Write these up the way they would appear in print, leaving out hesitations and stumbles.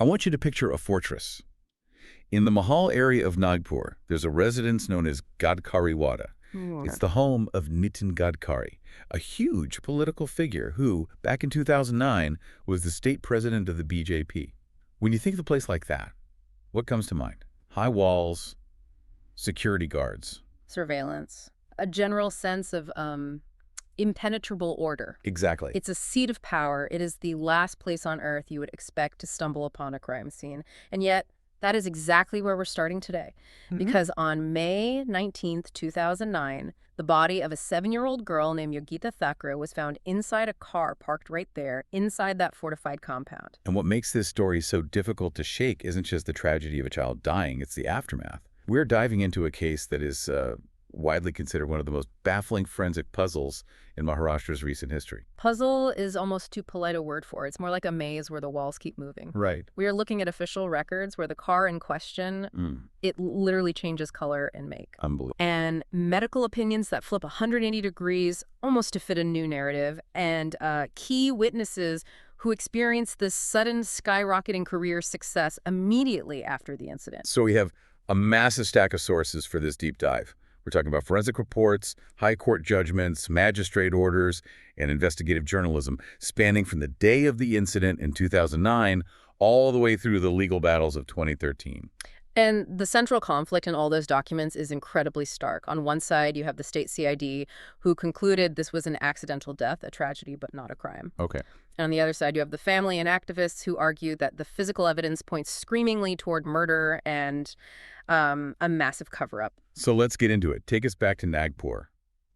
I want you to picture a fortress. In the Mahal area of Nagpur, there's a residence known as Gadkari Wada. It's the home of Nitin Gadkari, a huge political figure who, back in 2009, was the state president of the BJP. When you think of a place like that, what comes to mind? High walls, security guards. Surveillance. A general sense of impenetrable order. Exactly. It's a seat of power. It is the last place on earth you would expect to stumble upon a crime scene. And yet, that is exactly where we're starting today. Because on May 19th, 2009, the body of a 7-year-old girl named Yogita Thakre was found inside a car parked right there, inside that fortified compound. And what makes this story so difficult to shake isn't just the tragedy of a child dying, it's the aftermath. We're diving into a case that is widely considered one of the most baffling forensic puzzles in Maharashtra's recent history. Puzzle is almost too polite a word for it. It's more like a maze where the walls keep moving. Right. We are looking at official records where the car in question, it literally changes color and make. Unbelievable. And medical opinions that flip 180 degrees almost to fit a new narrative. And key witnesses who experienced this sudden skyrocketing career success immediately after the incident. So we have a massive stack of sources for this deep dive. We're talking about forensic reports, high court judgments, magistrate orders, and investigative journalism spanning from the day of the incident in 2009 all the way through the legal battles of 2013. And the central conflict in all those documents is incredibly stark. On one side, you have the state CID, who concluded this was an accidental death, a tragedy, but not a crime. Okay. And on the other side, you have the family and activists who argue that the physical evidence points screamingly toward murder and a massive cover-up. So let's get into it. Take us back to Nagpur,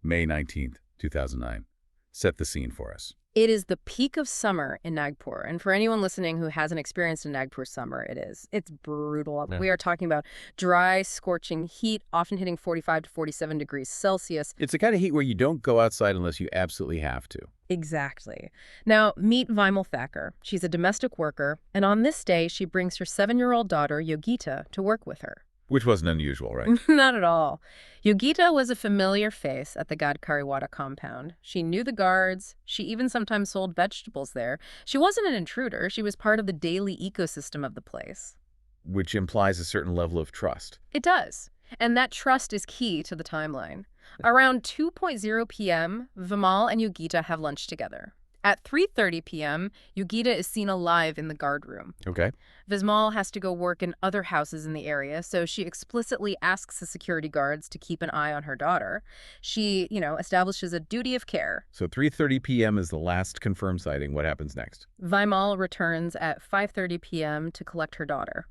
May 19th, 2009. Set the scene for us. It is the peak of summer in Nagpur. And for anyone listening who hasn't experienced a Nagpur summer, it is. It's brutal. Yeah. We are talking about dry, scorching heat, often hitting 45 to 47 degrees Celsius. It's the kind of heat where you don't go outside unless you absolutely have to. Exactly. Now, meet Vimal Thakur. She's a domestic worker, and on this day, she brings her 7-year-old daughter, Yogita, to work with her. Which wasn't unusual, right? Not at all. Yogita was a familiar face at the Gadkari Wada compound. She knew the guards. She even sometimes sold vegetables there. She wasn't an intruder. She was part of the daily ecosystem of the place. Which implies a certain level of trust. It does. And that trust is key to the timeline. Around 2:00 p.m., Vimal and Yogita have lunch together. At 3:30 p.m., Yogita is seen alive in the guard room. Okay. Vimal has to go work in other houses in the area, so she explicitly asks the security guards to keep an eye on her daughter. She, establishes a duty of care. So 3:30 p.m. is the last confirmed sighting. What happens next? Vimal returns at 5:30 p.m. to collect her daughter.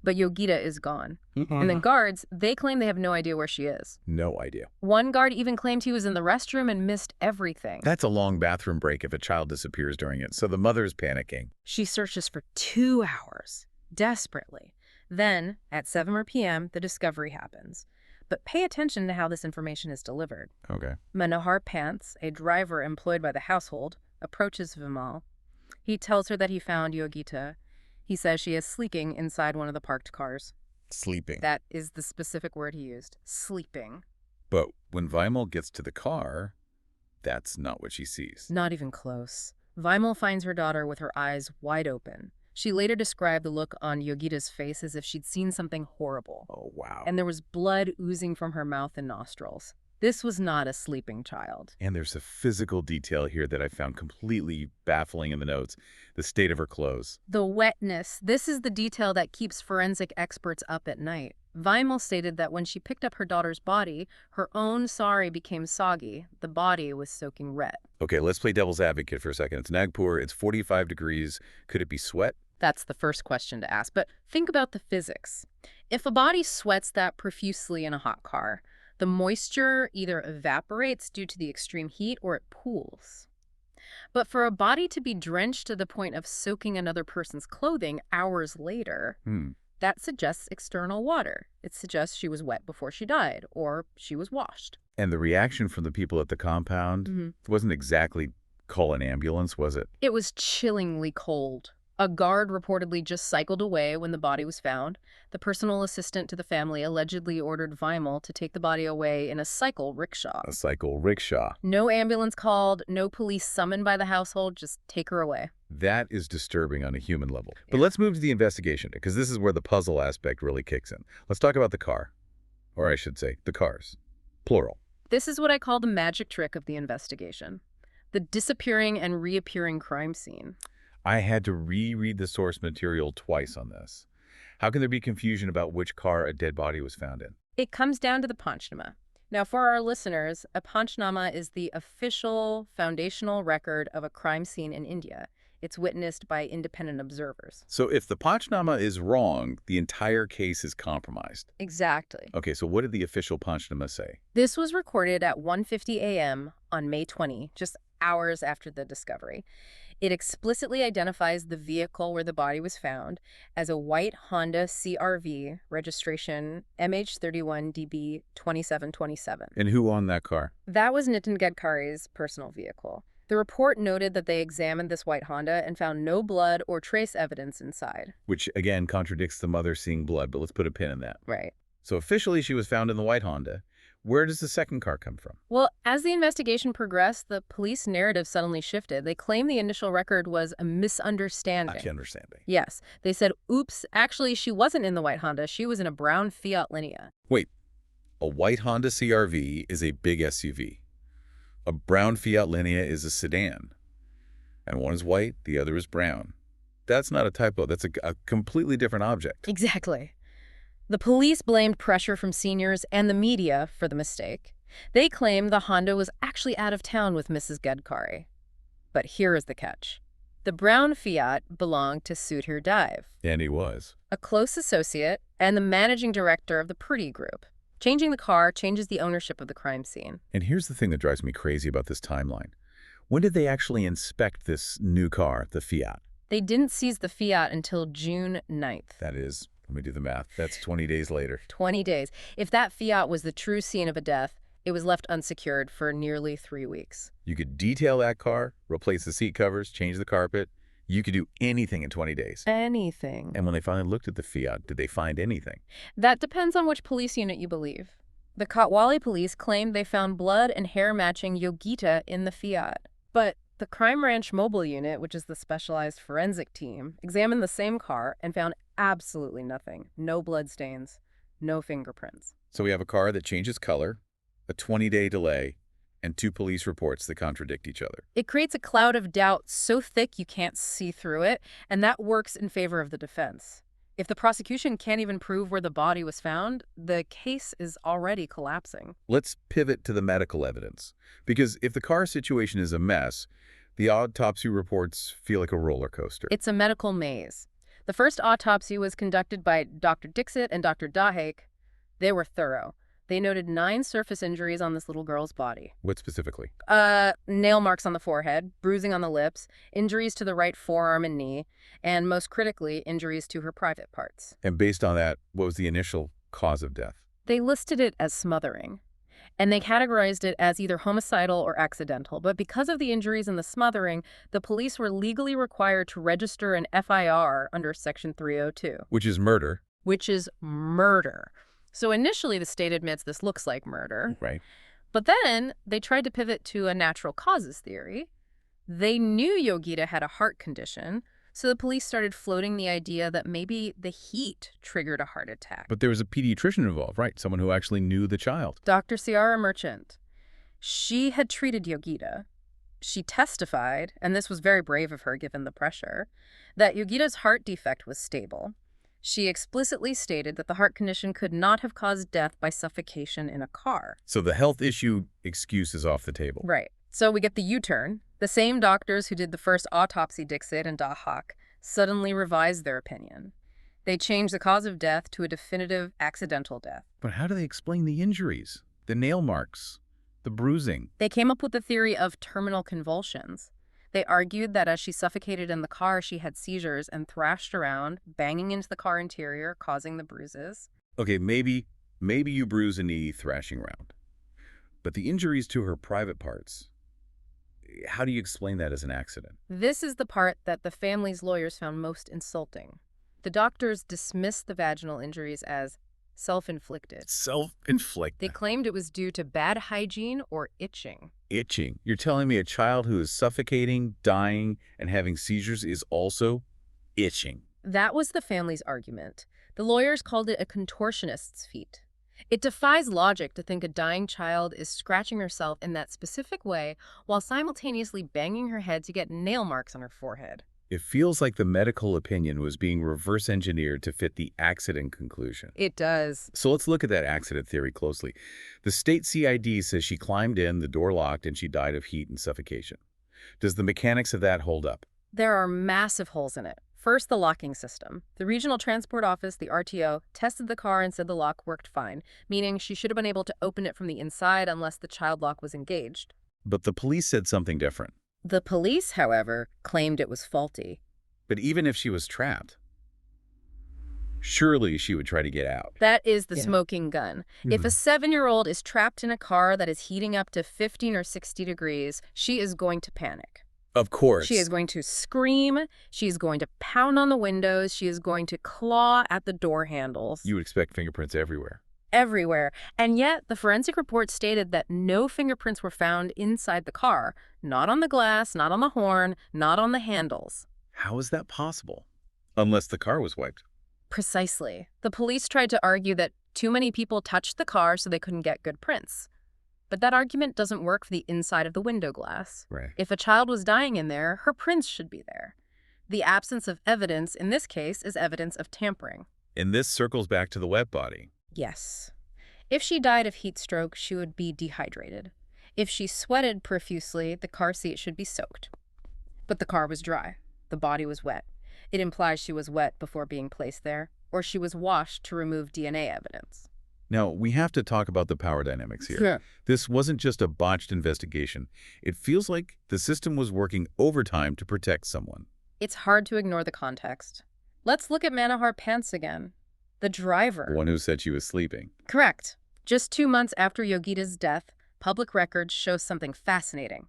But Yogita is gone. And the guards, they claim they have no idea where she is. No idea. One guard even claimed he was in the restroom and missed everything. That's a long bathroom break if a child disappears during it, so the mother's panicking. She searches for 2 hours, desperately. Then, at 7 p.m., the discovery happens. But pay attention to how this information is delivered. Okay. Manohar Pants, a driver employed by the household, approaches Vimal. He tells her that he found Yogita. He says she is sleeping inside one of the parked cars. Sleeping. That is the specific word he used. Sleeping. But when Vimal gets to the car, that's not what she sees. Not even close. Vimal finds her daughter with her eyes wide open. She later described the look on Yogita's face as if she'd seen something horrible. Oh, wow. And there was blood oozing from her mouth and nostrils. This was not a sleeping child. And there's a physical detail here that I found completely baffling in the notes. The state of her clothes. The wetness. This is the detail that keeps forensic experts up at night. Vimal stated that when she picked up her daughter's body, her own sari became soggy. The body was soaking wet. Okay, let's play devil's advocate for a second. It's Nagpur. It's 45 degrees. Could it be sweat? That's the first question to ask. But think about the physics. If a body sweats that profusely in a hot car, the moisture either evaporates due to the extreme heat or it pools. But for a body to be drenched to the point of soaking another person's clothing hours later, that suggests external water. It suggests she was wet before she died, or she was washed. And the reaction from the people at the compound wasn't exactly call an ambulance, was it? It was chillingly cold. A guard reportedly just cycled away when the body was found. The personal assistant to the family allegedly ordered Vimal to take the body away in a cycle rickshaw. A cycle rickshaw. No ambulance called, no police summoned by the household, just take her away. That is disturbing on a human level. But let's move to the investigation, because this is where the puzzle aspect really kicks in. Let's talk about the car. Or I should say, the cars. Plural. This is what I call the magic trick of the investigation. The disappearing and reappearing crime scene. I had to reread the source material twice on this. How can there be confusion about which car a dead body was found in? It comes down to the panchnama. Now, for our listeners, a panchnama is the official foundational record of a crime scene in India. It's witnessed by independent observers. So if the panchnama is wrong, the entire case is compromised. Exactly. Okay, so what did the official panchnama say? This was recorded at 1:50 a.m. on May 20, just hours after the discovery. It explicitly identifies the vehicle where the body was found as a white Honda CR-V, registration MH31DB 2727. And who owned that car? That was Nitin Gadkari's personal vehicle. The report noted that they examined this white Honda and found no blood or trace evidence inside. Which, again, contradicts the mother seeing blood, but let's put a pin in that. Right. So officially she was found in the white Honda. Where does the second car come from? Well, as the investigation progressed, the police narrative suddenly shifted. They claimed the initial record was a misunderstanding. Understanding. Yes. They said, oops, actually, she wasn't in the white Honda. She was in a brown Fiat Linea. Wait, a white Honda CR-V is a big SUV. A brown Fiat Linea is a sedan. And one is white, the other is brown. That's not a typo. That's a completely different object. Exactly. The police blamed pressure from seniors and the media for the mistake. They claimed the Honda was actually out of town with Mrs. Gadkari. But here is the catch. The brown Fiat belonged to Sudhir Dive, And he was. a close associate and the managing director of the Purdy Group. Changing the car changes the ownership of the crime scene. And here's the thing that drives me crazy about this timeline. When did they actually inspect this new car, the Fiat? They didn't seize the Fiat until June 9th. That is, let me do the math, that's 20 days later. 20 days. If that Fiat was the true scene of a death, it was left unsecured for nearly 3 weeks. You could detail that car, replace the seat covers, change the carpet. You could do anything in 20 days. Anything. And when they finally looked at the Fiat, did they find anything? That depends on which police unit you believe. The Kotwali police claimed they found blood and hair matching Yogita in the Fiat. But the Crime Ranch Mobile Unit, which is the specialized forensic team, examined the same car and found absolutely nothing. No blood stains, no fingerprints. So we have a car that changes color, a 20-day delay, and 2 police reports that contradict each other. It creates a cloud of doubt so thick you can't see through it, and that works in favor of the defense. If the prosecution can't even prove where the body was found, the case is already collapsing. Let's pivot to the medical evidence. Because if the car situation is a mess, the autopsy reports feel like a roller coaster. It's a medical maze. The first autopsy was conducted by Dr. Dixit and Dr. Dahake. They were thorough. They noted 9 surface injuries on this little girl's body. What specifically? Nail marks on the forehead, bruising on the lips, injuries to the right forearm and knee, and most critically, injuries to her private parts. And based on that, what was the initial cause of death? They listed it as smothering, and they categorized it as either homicidal or accidental. But because of the injuries and the smothering, the police were legally required to register an FIR under Section 302. Which is murder. Which is murder. So initially, the state admits this looks like murder. Right. But then they tried to pivot to a natural causes theory. They knew Yogita had a heart condition, so the police started floating the idea that maybe the heat triggered a heart attack. But there was a pediatrician involved, right? Someone who actually knew the child. Dr. Ciara Merchant. She had treated Yogita. She testified, and this was very brave of her given the pressure, that Yogita's heart defect was stable. She explicitly stated that the heart condition could not have caused death by suffocation in a car. So the health issue excuse is off the table. Right. So we get the U-turn. The same doctors who did the first autopsy, Dixit and Dahak, suddenly revised their opinion. They changed the cause of death to a definitive accidental death. But how do they explain the injuries, the nail marks, the bruising? They came up with the theory of terminal convulsions. They argued that as she suffocated in the car, she had seizures and thrashed around, banging into the car interior, causing the bruises. Okay, maybe you bruise a knee thrashing around. But the injuries to her private parts, how do you explain that as an accident? This is the part that the family's lawyers found most insulting. The doctors dismissed the vaginal injuries as Self-inflicted. They Self-inflicted. claimed it was due to bad hygiene or itching. Itching. You're telling me a child who is suffocating, dying, and having seizures is also itching? That was the family's argument. The lawyers called it a contortionist's feat. It defies logic to think a dying child is scratching herself in that specific way while simultaneously banging her head to get nail marks on her forehead. It feels like the medical opinion was being reverse engineered to fit the accident conclusion. It does. So let's look at that accident theory closely. The state CID says she climbed in, the door locked, and she died of heat and suffocation. Does the mechanics of that hold up? There are massive holes in it. First, the locking system. The Regional Transport Office, the RTO, tested the car and said the lock worked fine, meaning she should have been able to open it from the inside unless the child lock was engaged. But the police said something different. The police, however, claimed it was faulty. But even if she was trapped, surely she would try to get out. That is the smoking gun. If a 7-year-old is trapped in a car that is heating up to 15 or 60 degrees, she is going to panic. Of course. She is going to scream. She is going to pound on the windows. She is going to claw at the door handles. You would expect fingerprints everywhere. Everywhere. And yet, the forensic report stated that no fingerprints were found inside the car. Not on the glass, not on the horn, not on the handles. How is that possible? Unless the car was wiped. Precisely. The police tried to argue that too many people touched the car so they couldn't get good prints. But that argument doesn't work for the inside of the window glass. Right. If a child was dying in there, her prints should be there. The absence of evidence in this case is evidence of tampering. And this circles back to the wet body. Yes. If she died of heat stroke, she would be dehydrated. If she sweated profusely, the car seat should be soaked. But the car was dry. The body was wet. It implies she was wet before being placed there, or she was washed to remove DNA evidence. Now, we have to talk about the power dynamics here. Yeah. This wasn't just a botched investigation. It feels like the system was working overtime to protect someone. It's hard to ignore the context. Let's look at Manohar Pants again. The driver. The one who said she was sleeping. Correct. Just 2 months after Yogita's death, public records show something fascinating.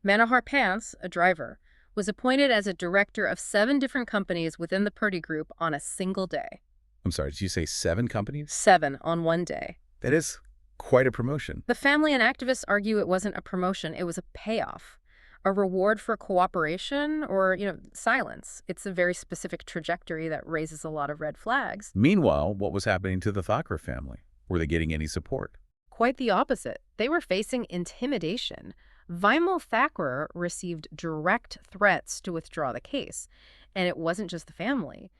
Manohar Pants, a driver, was appointed as a director of 7 different companies within the Purdy Group on a single day. I'm sorry, did you say 7 companies? 7 on one day. That is quite a promotion. The family and activists argue it wasn't a promotion, it was a payoff. A reward for cooperation or, silence. It's a very specific trajectory that raises a lot of red flags. Meanwhile, what was happening to the Thakrar family? Were they getting any support? Quite the opposite. They were facing intimidation. Vimal Thakrar received direct threats to withdraw the case. And it wasn't just the family.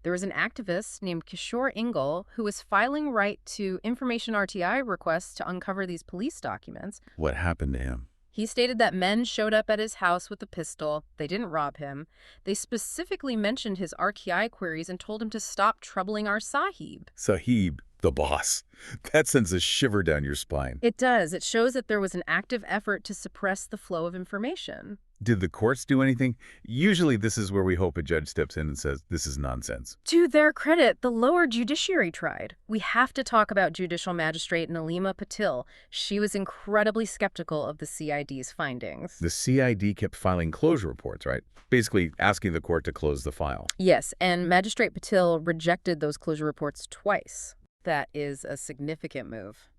There was an activist named Kishore Ingle who was filing right to information RTI requests to uncover these police documents. What happened to him? He stated that men showed up at his house with a pistol. They didn't rob him. They specifically mentioned his RTI queries and told him to stop troubling our Sahib. Sahib, the boss. That sends a shiver down your spine. It does. It shows that there was an active effort to suppress the flow of information. Did the courts do anything? Usually this is where we hope a judge steps in and says, this is nonsense. To their credit, the lower judiciary tried. We have to talk about Judicial Magistrate Nalima Patil. She was incredibly skeptical of the CID's findings. The CID kept filing closure reports, right? Basically asking the court to close the file. Yes, and Magistrate Patil rejected those closure reports twice. That is a significant move.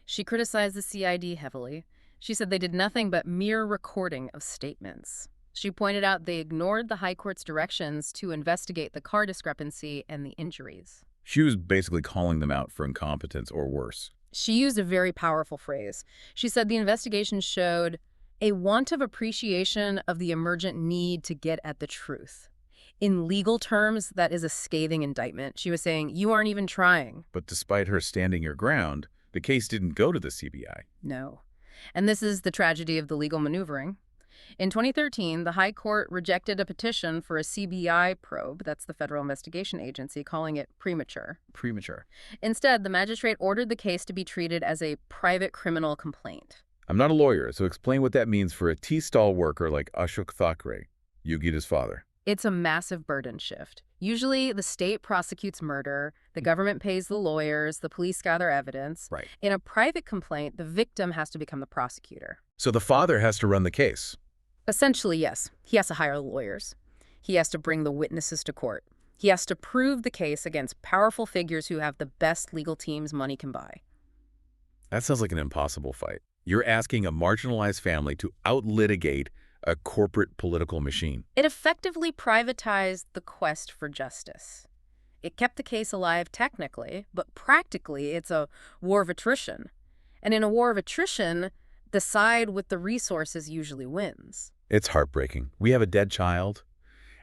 She criticized the CID heavily. She said they did nothing but mere recording of statements. She pointed out they ignored the High Court's directions to investigate the car discrepancy and the injuries. She was basically calling them out for incompetence or worse. She used a very powerful phrase. She said the investigation showed a want of appreciation of the emergent need to get at the truth. In legal terms, that is a scathing indictment. She was saying, you aren't even trying. But despite her standing her ground, the case didn't go to the CBI. No. And this is the tragedy of the legal maneuvering. In 2013, the High Court rejected a petition for a CBI probe, that's the Federal Investigation Agency, calling it premature. Premature. Instead, the magistrate ordered the case to be treated as a private criminal complaint. I'm not a lawyer, so explain what that means for a tea-stall worker like Ashok Thakray, Yogita's father. It's a massive burden shift. Usually, the state prosecutes murder, the government pays the lawyers, the police gather evidence. Right. In a private complaint, the victim has to become the prosecutor. So the father has to run the case. Essentially, yes. He has to hire lawyers. He has to bring the witnesses to court. He has to prove the case against powerful figures who have the best legal teams money can buy. That sounds like an impossible fight. You're asking a marginalized family to out-litigate a corporate political machine. It effectively privatized the quest for justice. It kept the case alive technically, but practically it's a war of attrition. And in a war of attrition, the side with the resources usually wins. It's heartbreaking. We have a dead child,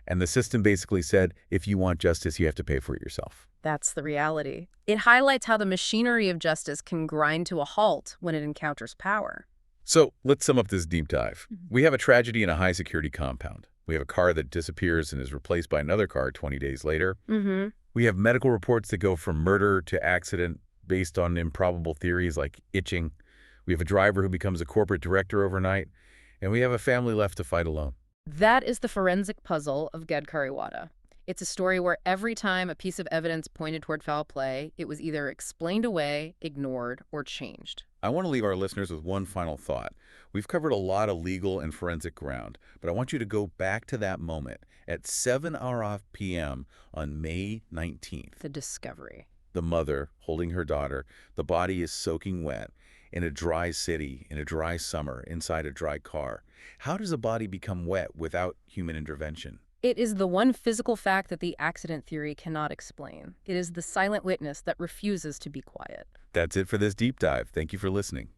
and the system basically said, if you want justice, you have to pay for it yourself. That's the reality. It highlights how the machinery of justice can grind to a halt when it encounters power. So let's sum up this deep dive. We have a tragedy in a high-security compound. We have a car that disappears and is replaced by another car 20 days later. We have medical reports that go from murder to accident based on improbable theories like itching. We have a driver who becomes a corporate director overnight. And we have a family left to fight alone. That is the forensic puzzle of Gadkari. It's a story where every time a piece of evidence pointed toward foul play, it was either explained away, ignored, or changed. I want to leave our listeners with one final thought. We've covered a lot of legal and forensic ground, but I want you to go back to that moment at 7:00 p.m. on May 19th. The discovery. The mother holding her daughter, the body is soaking wet, in a dry city, in a dry summer, inside a dry car. How does a body become wet without human intervention? It is the one physical fact that the accident theory cannot explain. It is the silent witness that refuses to be quiet. That's it for this deep dive. Thank you for listening.